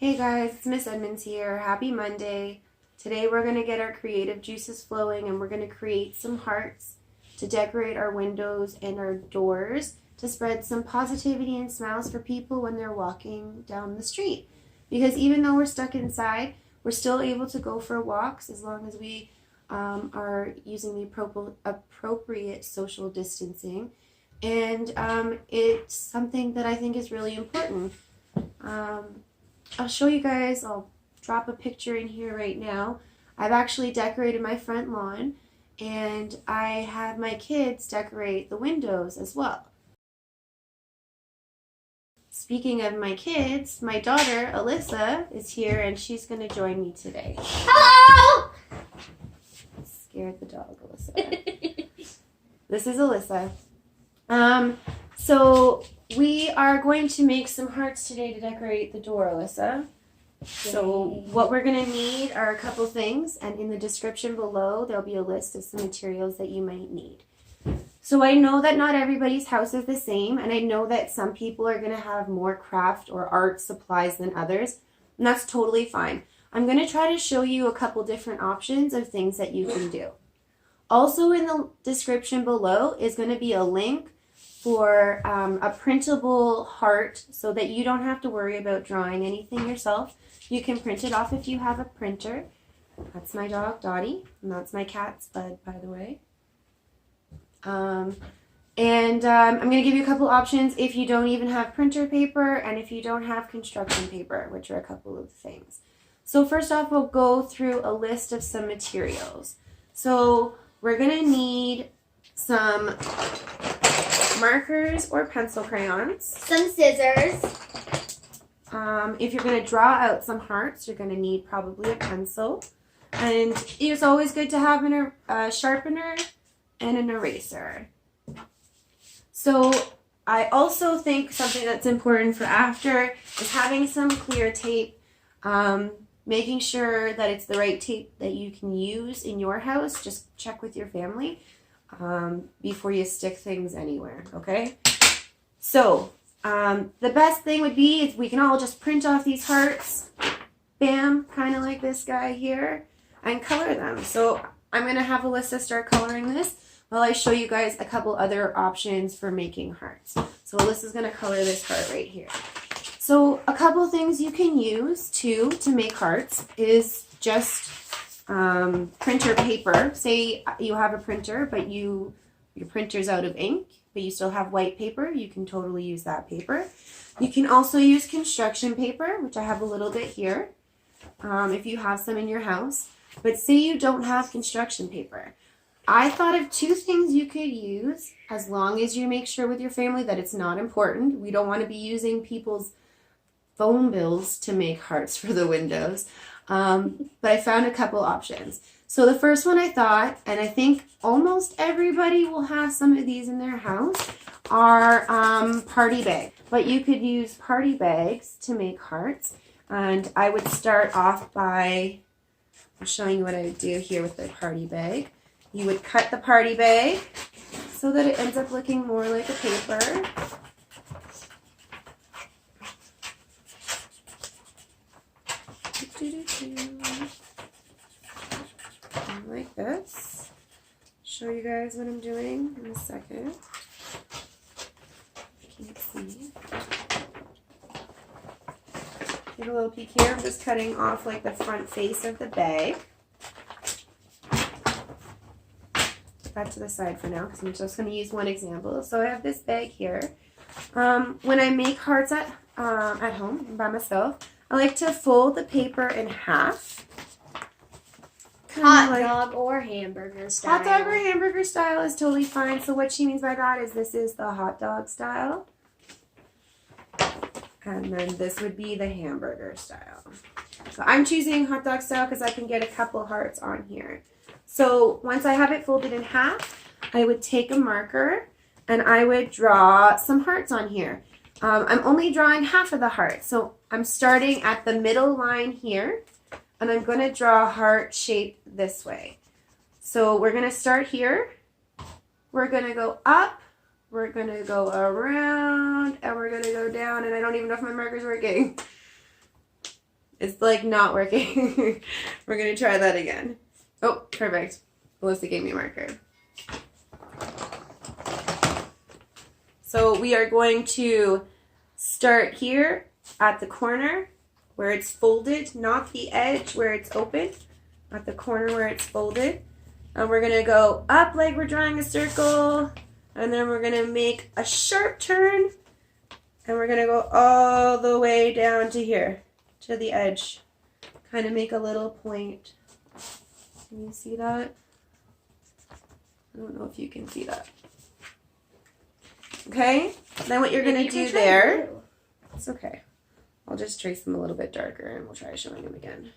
Hey guys, it's Miss Edmonds here. Happy Monday. Today we're going to get our creative juices flowing and we're going to create some hearts to decorate our windows and our doors to spread some positivity and smiles for people when they're walking down the street. Because even though we're stuck inside, we're still able to go for walks as long as we are using the appropriate social distancing. And it's something that I think is really important. I'll show you guys, I'll drop a picture in here right now. I've actually decorated my front lawn and I had my kids decorate the windows as well. Speaking of my kids, my daughter Alyssa is here and she's going to join me today. Hello! Scared the dog, Alyssa. This is Alyssa. So we are going to make some hearts today to decorate the door, Alyssa. So what we're going to need are a couple things, and in the description below there'll be a list of some materials that you might need. So I know that not everybody's house is the same, and I know that some people are going to have more craft or art supplies than others, and that's totally fine. I'm going to try to show you a couple different options of things that you can do. Also in the description below is going to be a link for a printable heart so that you don't have to worry about drawing anything yourself. You can print it off if you have a printer. That's my dog, Dottie, and that's my cat, Spud, by the way. I'm going to give you a couple options if you don't even have printer paper and if you don't have construction paper, which are a couple of things. So first off, we'll go through a list of some materials. So we're going to need some markers or pencil crayons. Some scissors. If you're going to draw out some hearts, you're going to need probably a pencil. And it's always good to have a sharpener and an eraser. So I also think something that's important for after is having some clear tape. Making sure that it's the right tape that you can use in your house. Just check with your family before you stick things anywhere, okay? So the best thing would be if we can all just print off these hearts, bam, kind of like this guy here, and color them. So I'm going to have Alyssa start coloring this while I show you guys a couple other options for making hearts. So Alyssa's going to color this heart right here. So a couple things you can use to make hearts is just printer paper. Say you have a printer, but your printer's out of ink, but you still have white paper. You can totally use that paper. You can also use construction paper, which I have a little bit here, if you have some in your house. But say you don't have construction paper. I thought of two things you could use as long as you make sure with your family that it's not important. We don't want to be using people's phone bills to make hearts for the windows. But I found a couple options. So the first one I thought, and I think almost everybody will have some of these in their house, are party bags. But you could use party bags to make hearts. And I would start off by showing you what I would do here with the party bag. You would cut the party bag so that it ends up looking more like a paper. Like this. Show you guys what I'm doing in a second. Can't see. Give a little peek here. I'm just cutting off like the front face of the bag. Put that to the side for now because I'm just going to use one example. So I have this bag here. When I make hearts at home by myself, I like to fold the paper in half. Hot dog or hamburger style. Hot dog or hamburger style is totally fine. So what she means by that is this is the hot dog style. And then this would be the hamburger style. So I'm choosing hot dog style because I can get a couple hearts on here. So once I have it folded in half, I would take a marker and I would draw some hearts on here. I'm only drawing half of the heart. So I'm starting at the middle line here. And I'm going to draw a heart shape this way. So we're going to start here. We're going to go up. We're going to go around. And we're going to go down. And I don't even know if my marker's working. It's like not working. We're going to try that again. Oh, perfect. Melissa gave me a marker. So we are going to start here at the corner where it's folded, not the edge where it's open, at the corner where it's folded. And we're going to go up like we're drawing a circle, and then we're going to make a sharp turn, and we're going to go all the way down to here, to the edge. Kind of make a little point. Can you see that? I don't know if you can see that. Okay, then what you're going to do there, it's okay. I'll just trace them a little bit darker and we'll try showing them again.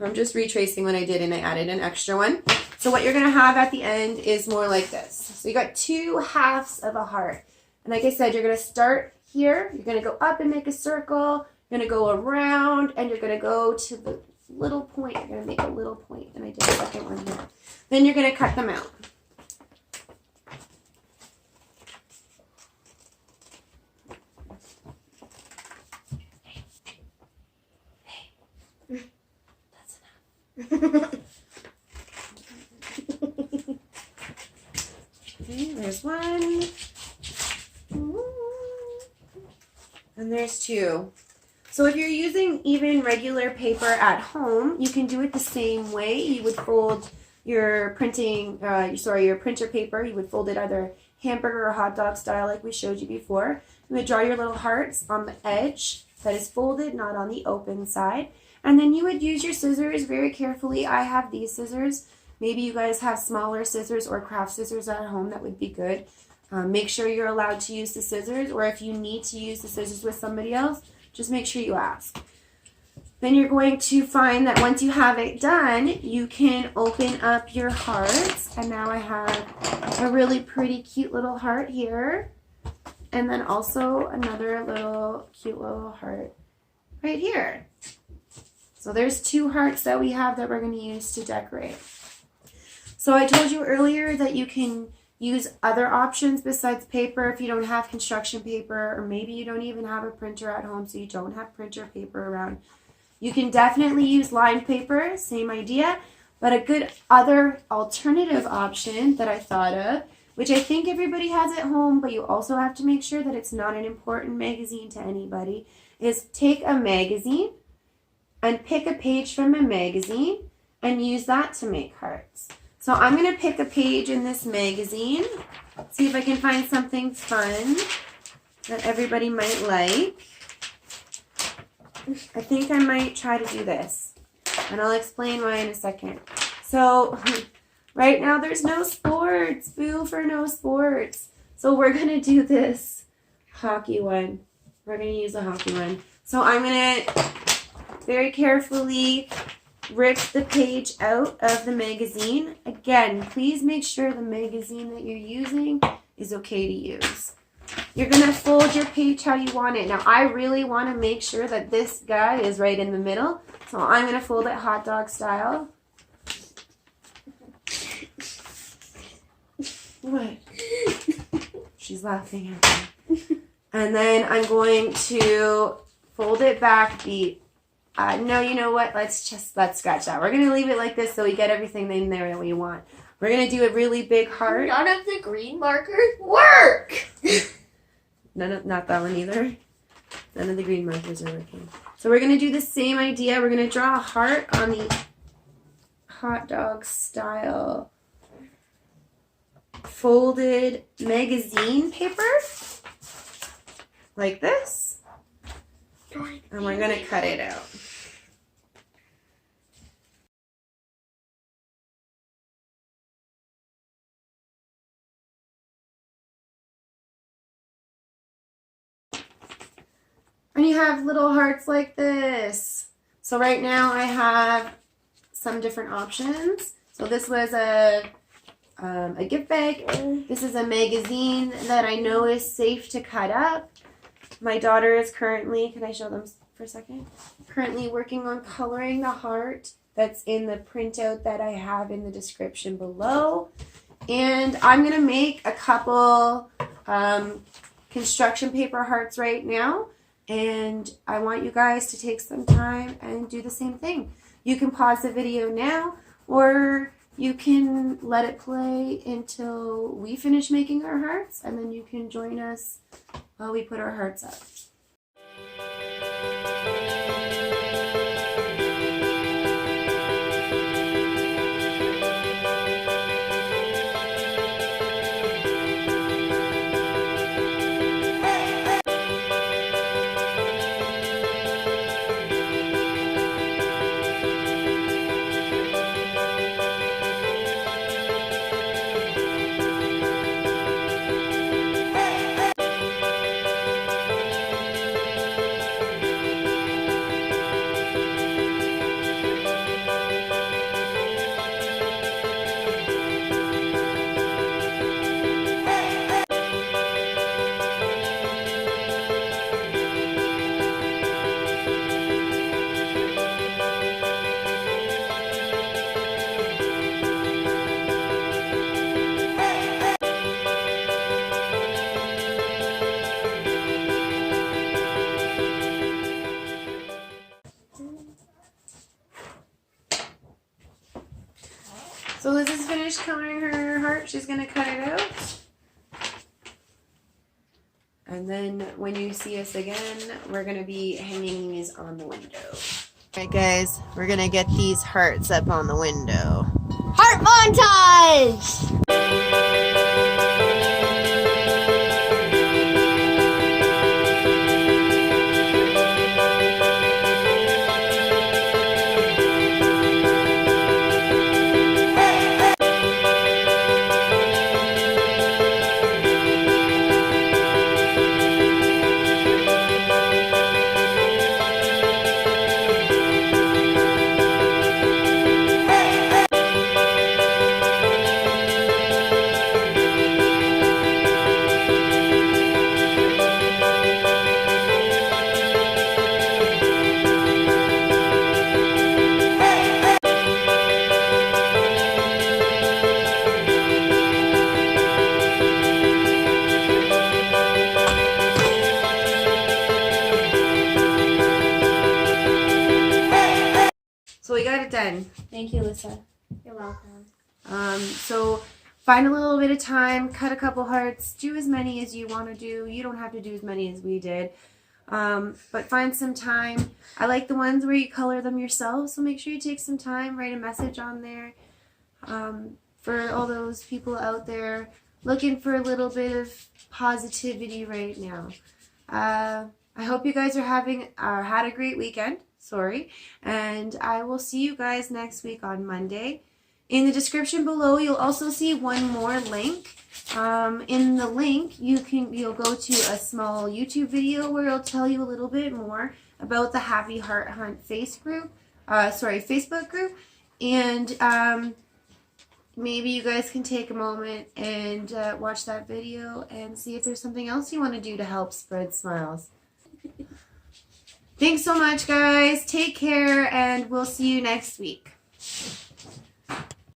I'm just retracing what I did and I added an extra one. So what you're going to have at the end is more like this. So you got 2 halves of a heart. And like I said, you're going to start here. You're going to go up and make a circle. You're going to go around and you're going to go to the little point. You're going to make a little point. And I did a second one here. Then you're going to cut them out. Okay, there's 1. And there's 2. So if you're using even regular paper at home, you can do it the same way. You would fold your your printer paper. You would fold it either hamburger or hot dog style like we showed you before. You would draw your little hearts on the edge that is folded, not on the open side. And then you would use your scissors very carefully. I have these scissors. Maybe you guys have smaller scissors or craft scissors at home. That would be good. Make sure you're allowed to use the scissors, or if you need to use the scissors with somebody else, just make sure you ask. Then you're going to find that once you have it done, you can open up your hearts. And now I have a really pretty cute little heart here. And then also another little cute little heart right here. So there's 2 hearts that we have that we're going to use to decorate. So I told you earlier that you can use other options besides paper if you don't have construction paper, or maybe you don't even have a printer at home so you don't have printer paper around. You can definitely use lined paper, same idea, but a good other alternative option that I thought of, which I think everybody has at home, but you also have to make sure that it's not an important magazine to anybody, is take a magazine and pick a page from a magazine and use that to make hearts. So I'm going to pick a page in this magazine, see if I can find something fun that everybody might like. I think I might try to do this, and I'll explain why in a second. So right now there's no sports. Boo for no sports. So we're going to do this hockey one. We're going to use a hockey one. So I'm going to very carefully rip the page out of the magazine. Again, please make sure the magazine that you're using is okay to use. You're going to fold your page how you want it. Now, I really want to make sure that this guy is right in the middle. So I'm going to fold it hot dog style. What? She's laughing at me. And then I'm going to fold it back. No, you know what? Let's scratch that. We're going to leave it like this so we get everything in there that we want. We're going to do a really big heart. None of the green markers work. Not that one either. None of the green markers are working. So we're going to do the same idea. We're going to draw a heart on the hot dog style folded magazine paper. Like this. And we're going to cut it out. And you have little hearts like this. So right now I have some different options. So this was a gift bag. This is a magazine that I know is safe to cut up. My daughter is currently, can I show them for a second? Currently working on coloring the heart that's in the printout that I have in the description below. And I'm going to make a couple construction paper hearts right now. And I want you guys to take some time and do the same thing. You can pause the video now, or you can let it play until we finish making our hearts, and then you can join us while we put our hearts up. So Liz is finished coloring her heart. She's going to cut it out. And then when you see us again, we're going to be hanging these on the window. Alright guys, we're going to get these hearts up on the window. Heart montage! So we got it done. Thank you, Lisa. You're welcome. So find a little bit of time, cut a couple hearts, do as many as you want to do. You don't have to do as many as we did. But find some time. I like the ones where you color them yourself, so make sure you take some time, write a message on there. For all those people out there looking for a little bit of positivity right now. I hope you guys are had a great weekend. And I will see you guys next week on Monday. In the description below, you'll also see one more link. In the link, you'll go to a small YouTube video where it'll tell you a little bit more about the Happy Heart Hunt Facebook group. And maybe you guys can take a moment and watch that video and see if there's something else you want to do to help spread smiles. Thanks so much, guys. Take care, and we'll see you next week.